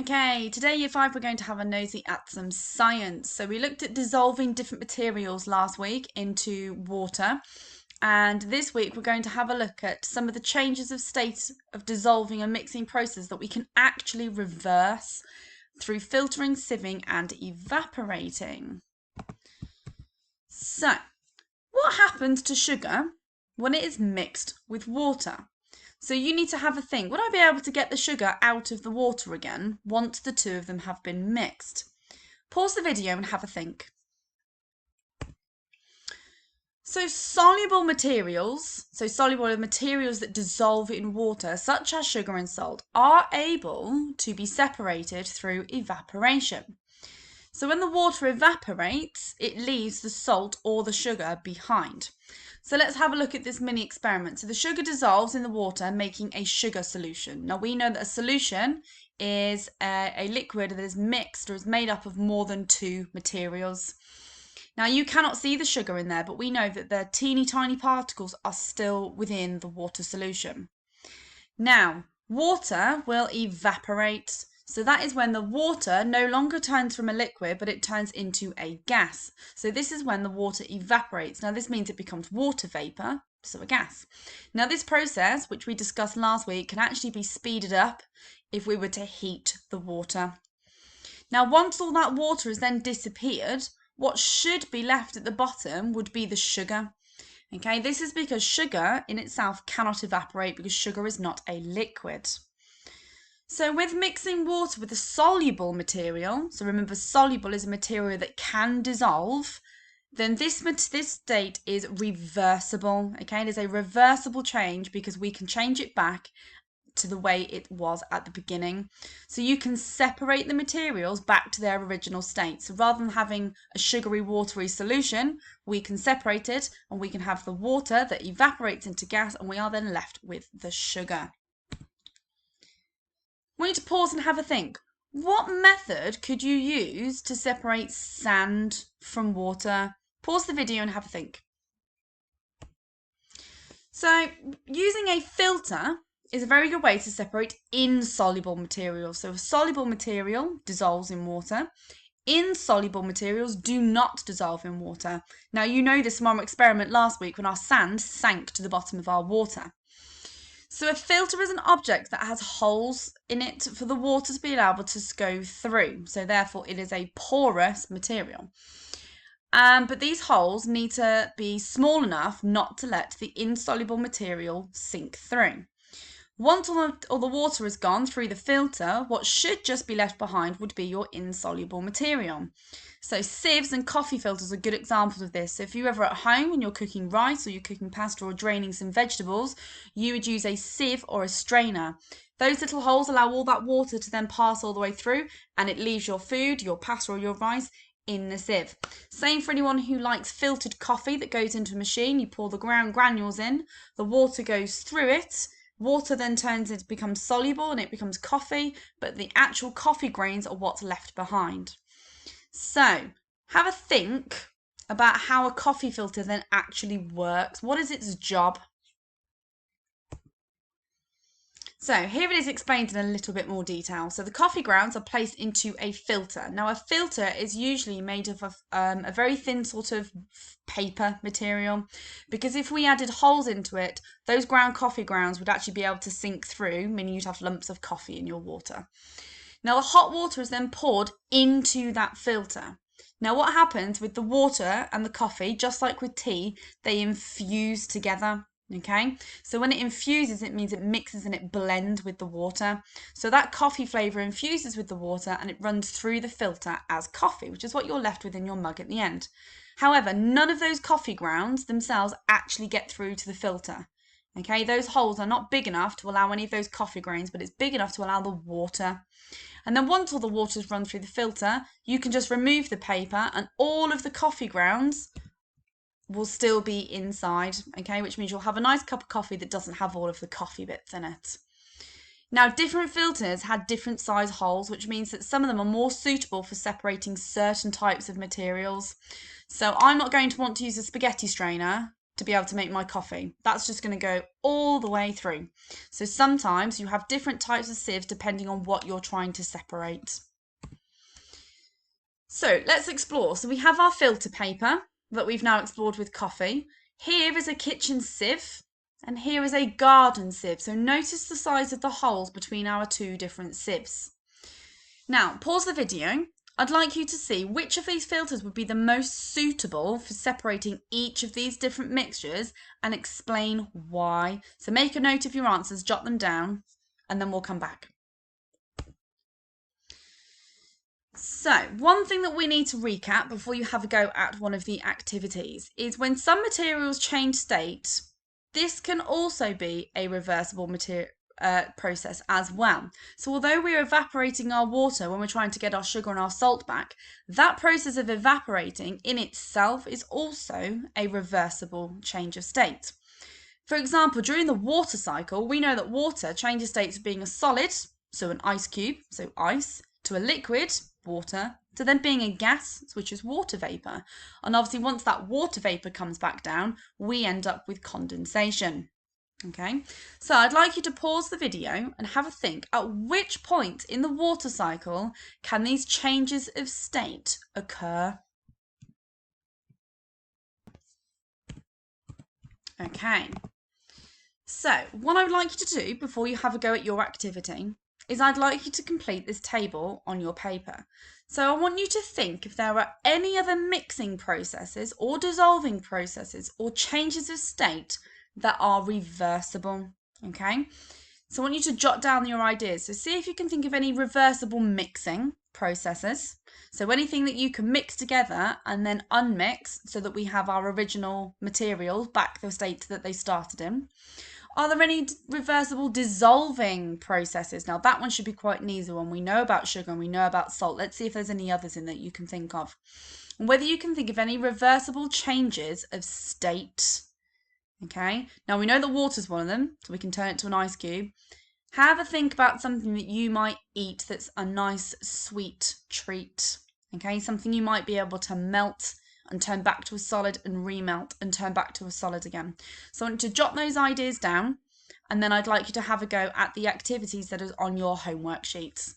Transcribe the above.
Okay, today Year 5 we're going to have a nosy at some science. So we looked at dissolving different materials last week into water, and this week we're going to have a look at some of the changes of state of dissolving and mixing process that we can actually reverse through filtering, sieving and evaporating. So, what happens to sugar when it is mixed with water? So you need to have a think, would I be able to get the sugar out of the water again once the two of them have been mixed? Pause the video and have a think. So soluble materials that dissolve in water, such as sugar and salt, are able to be separated through evaporation. So when the water evaporates, it leaves the salt or the sugar behind. So let's have a look at this mini experiment. So the sugar dissolves in the water, making a sugar solution. Now we know that a solution is a liquid that is mixed or is made up of more than two materials. Now you cannot see the sugar in there, but we know that the teeny tiny particles are still within the water solution. Now, water will evaporate. So that is when the water no longer turns from a liquid, but it turns into a gas. So this is when the water evaporates. Now this means it becomes water vapor, so a gas. Now this process, which we discussed last week, can actually be speeded up if we were to heat the water. Now once all that water has then disappeared, what should be left at the bottom would be the sugar. Okay, this is because sugar in itself cannot evaporate because sugar is not a liquid. So with mixing water with a soluble material, so remember soluble is a material that can dissolve, then this state is reversible. Okay, it is a reversible change because we can change it back to the way it was at the beginning. So you can separate the materials back to their original state. So rather than having a sugary watery solution, we can separate it and we can have the water that evaporates into gas, and we are then left with the sugar. We need to pause and have a think. What method could you use to separate sand from water? Pause the video and have a think. So using a filter is a very good way to separate insoluble materials. So a soluble material dissolves in water. Insoluble materials do not dissolve in water. Now you know this from our experiment last week when our sand sank to the bottom of our water. So a filter is an object that has holes in it for the water to be able to go through. So therefore it is a porous material. But these holes need to be small enough not to let the insoluble material sink through. Once all the water has gone through the filter, what should just be left behind would be your insoluble material. So sieves and coffee filters are good examples of this. So if you're ever at home and you're cooking rice or you're cooking pasta or draining some vegetables, you would use a sieve or a strainer. Those little holes allow all that water to then pass all the way through, and it leaves your food, your pasta or your rice in the sieve. Same for anyone who likes filtered coffee that goes into a machine. You pour the granules in, the water goes through it. Water then becomes soluble and it becomes coffee, but the actual coffee grains are what's left behind. So have a think about how a coffee filter then actually works. What is its job? So here it is explained in a little bit more detail. So the coffee grounds are placed into a filter. Now a filter is usually made of a very thin sort of paper material, because if we added holes into it, those coffee grounds would actually be able to sink through, meaning you'd have lumps of coffee in your water. Now the hot water is then poured into that filter. Now what happens with the water and the coffee, just like with tea, they infuse together. Okay, so when it infuses, it means it mixes and it blends with the water. So that coffee flavour infuses with the water and it runs through the filter as coffee, which is what you're left with in your mug at the end. However, none of those coffee grounds themselves actually get through to the filter. Okay, those holes are not big enough to allow any of those coffee grains, but it's big enough to allow the water. And then once all the water's run through the filter, you can just remove the paper and all of the coffee grounds will still be inside, okay, which means you'll have a nice cup of coffee that doesn't have all of the coffee bits in it. Now, different filters had different size holes, which means that some of them are more suitable for separating certain types of materials. So I'm not going to want to use a spaghetti strainer to be able to make my coffee. That's just going to go all the way through. So sometimes you have different types of sieves depending on what you're trying to separate. So let's explore. So we have our filter paper that we've now explored with coffee. Here is a kitchen sieve and here is a garden sieve. So notice the size of the holes between our two different sieves. Now pause the video. I'd like you to see which of these filters would be the most suitable for separating each of these different mixtures and explain why. So make a note of your answers, jot them down, and then we'll come back. So one thing that we need to recap before you have a go at one of the activities is when some materials change state, this can also be a reversible material process as well. So although we're evaporating our water when we're trying to get our sugar and our salt back, that process of evaporating in itself is also a reversible change of state. For example, during the water cycle, we know that water changes state to being a solid, so an ice cube, so ice, to a liquid, water, to then being a gas, which is water vapour. And obviously once that water vapour comes back down, we end up with condensation. Okay, so I'd like you to pause the video and have a think at which point in the water cycle can these changes of state occur? Okay, so what I would like you to do before you have a go at your activity is I'd like you to complete this table on your paper. So I want you to think if there are any other mixing processes or dissolving processes or changes of state that are reversible, okay? So I want you to jot down your ideas. So see if you can think of any reversible mixing processes. So anything that you can mix together and then unmix so that we have our original materials back the state that they started in. Are there any reversible dissolving processes? Now that one should be quite an easy one. We know about sugar and we know about salt. Let's see if there's any others in that you can think of. And whether you can think of any reversible changes of state. Okay, now we know that water's one of them, so we can turn it to an ice cube. Have a think about something that you might eat that's a nice sweet treat. Okay, something you might be able to melt and turn back to a solid and remelt and turn back to a solid again. So I want you to jot those ideas down and then I'd like you to have a go at the activities that are on your homework sheets.